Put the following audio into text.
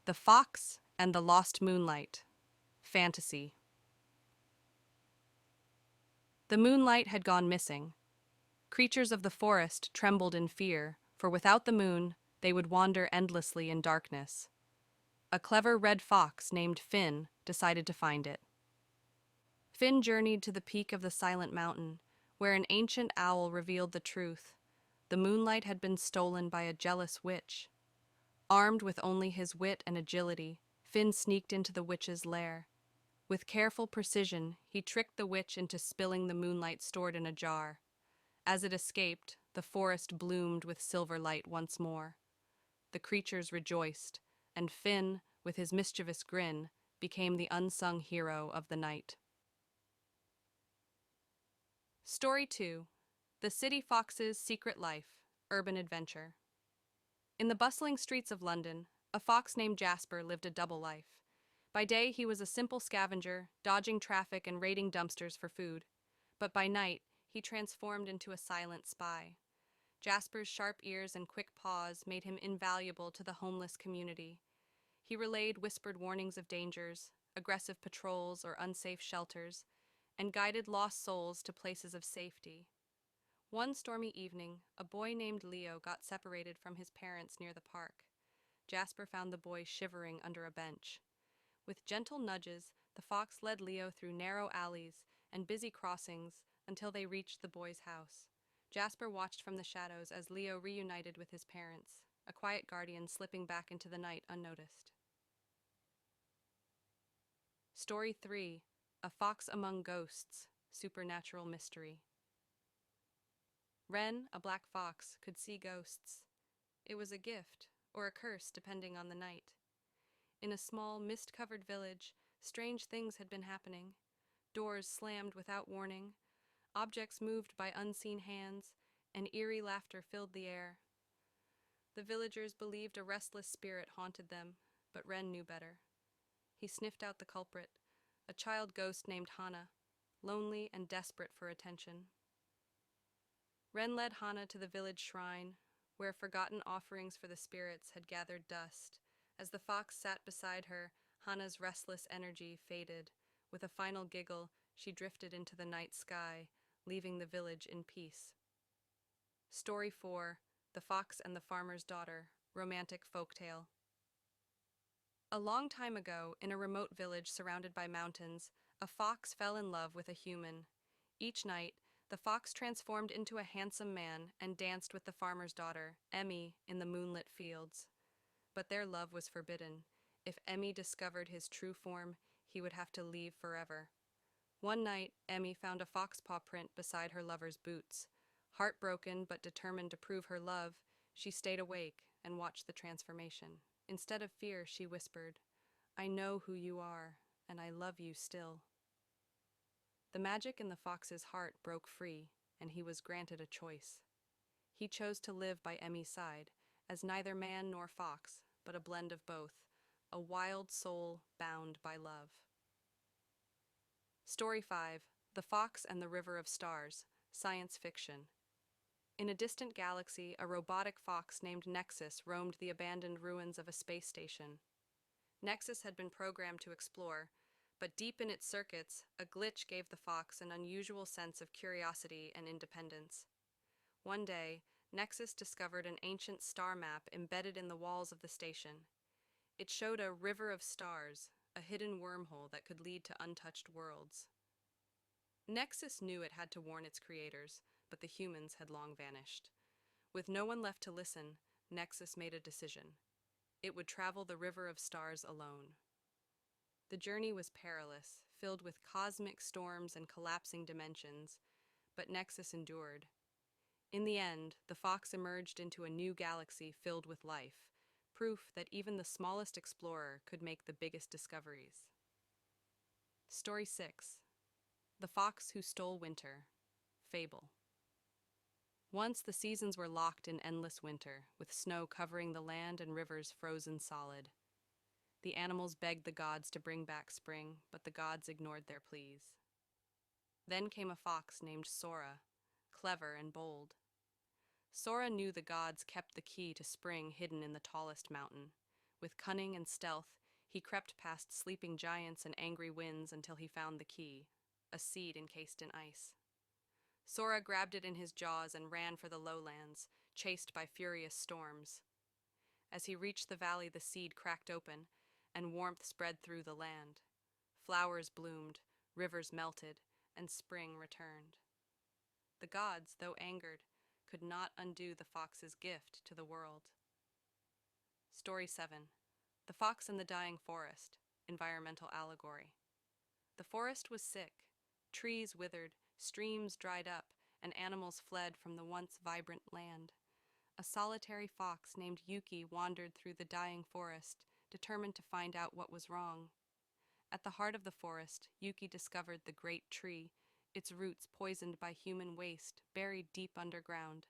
The Fox and the Lost Moonlight. Fantasy. The moonlight had gone missing. Creatures of the forest trembled in fear, for without the moon, they would wander endlessly in darkness. A clever red fox named Finn decided to find it. Finn journeyed to the peak of the Silent Mountain, where an ancient owl revealed the truth. The moonlight had been stolen by a jealous witch. Armed with only his wit and agility, Finn sneaked into the witch's lair. With careful precision, he tricked the witch into spilling the moonlight stored in a jar. As it escaped, the forest bloomed with silver light once more. The creatures rejoiced, and Finn, with his mischievous grin, became the unsung hero of the night. Story 2. The City Fox's Secret Life, Urban Adventure. In the bustling streets of London, a fox named Jasper lived a double life. By day, he was a simple scavenger, dodging traffic and raiding dumpsters for food. But by night, he transformed into a silent spy. Jasper's sharp ears and quick paws made him invaluable to the homeless community. He relayed whispered warnings of dangers, aggressive patrols, or unsafe shelters, and guided lost souls to places of safety. One stormy evening, a boy named Leo got separated from his parents near the park. Jasper found the boy shivering under a bench. With gentle nudges, the fox led Leo through narrow alleys and busy crossings until they reached the boy's house. Jasper watched from the shadows as Leo reunited with his parents, a quiet guardian slipping back into the night unnoticed. Story 3. A Fox Among Ghosts, Supernatural Mystery. Wren, a black fox, could see ghosts. It was a gift, or a curse depending on the night. In a small, mist-covered village, strange things had been happening. Doors slammed without warning, objects moved by unseen hands, and eerie laughter filled the air. The villagers believed a restless spirit haunted them, but Wren knew better. He sniffed out the culprit, a child ghost named Hannah, lonely and desperate for attention. Wren led Hannah to the village shrine, where forgotten offerings for the spirits had gathered dust. As the fox sat beside her, Hannah's restless energy faded. With a final giggle, she drifted into the night sky, leaving the village in peace. Story 4. The Fox and the Farmer's Daughter, Romantic Folktale. A long time ago, in a remote village surrounded by mountains, a fox fell in love with a human. Each night, the fox transformed into a handsome man and danced with the farmer's daughter, Emmy, in the moonlit fields. But their love was forbidden. If Emmy discovered his true form, he would have to leave forever. One night, Emmy found a fox paw print beside her lover's boots. Heartbroken but determined to prove her love, she stayed awake and watched the transformation. Instead of fear, she whispered, "I know who you are, and I love you still." The magic in the fox's heart broke free, and he was granted a choice. He chose to live by Emmy's side, as neither man nor fox, but a blend of both, a wild soul bound by love. Story 5. The Fox and the River of Stars, Science Fiction. In a distant galaxy, a robotic fox named Nexus roamed the abandoned ruins of a space station. Nexus had been programmed to explore, but deep in its circuits, a glitch gave the fox an unusual sense of curiosity and independence. One day, Nexus discovered an ancient star map embedded in the walls of the station. It showed a river of stars, a hidden wormhole that could lead to untouched worlds. Nexus knew it had to warn its creators, but the humans had long vanished. With no one left to listen, Nexus made a decision. It would travel the river of stars alone. The journey was perilous, filled with cosmic storms and collapsing dimensions, but Nexus endured. In the end, the fox emerged into a new galaxy filled with life, proof that even the smallest explorer could make the biggest discoveries. Story 6. The Fox Who Stole Winter, Fable. Once the seasons were locked in endless winter, with snow covering the land and rivers frozen solid. The animals begged the gods to bring back spring, but the gods ignored their pleas. Then came a fox named Sora, clever and bold. Sora knew the gods kept the key to spring hidden in the tallest mountain. With cunning and stealth, he crept past sleeping giants and angry winds until he found the key, a seed encased in ice. Sora grabbed it in his jaws and ran for the lowlands, chased by furious storms. As he reached the valley, the seed cracked open, and warmth spread through the land. Flowers bloomed, rivers melted, and spring returned. The gods, though angered, could not undo the fox's gift to the world. Story 7. The Fox and the Dying Forest, Environmental Allegory. The forest was sick. Trees withered, streams dried up, and animals fled from the once vibrant land. A solitary fox named Yuki wandered through the dying forest, determined to find out what was wrong. At the heart of the forest, Yuki discovered the great tree, its roots poisoned by human waste, buried deep underground.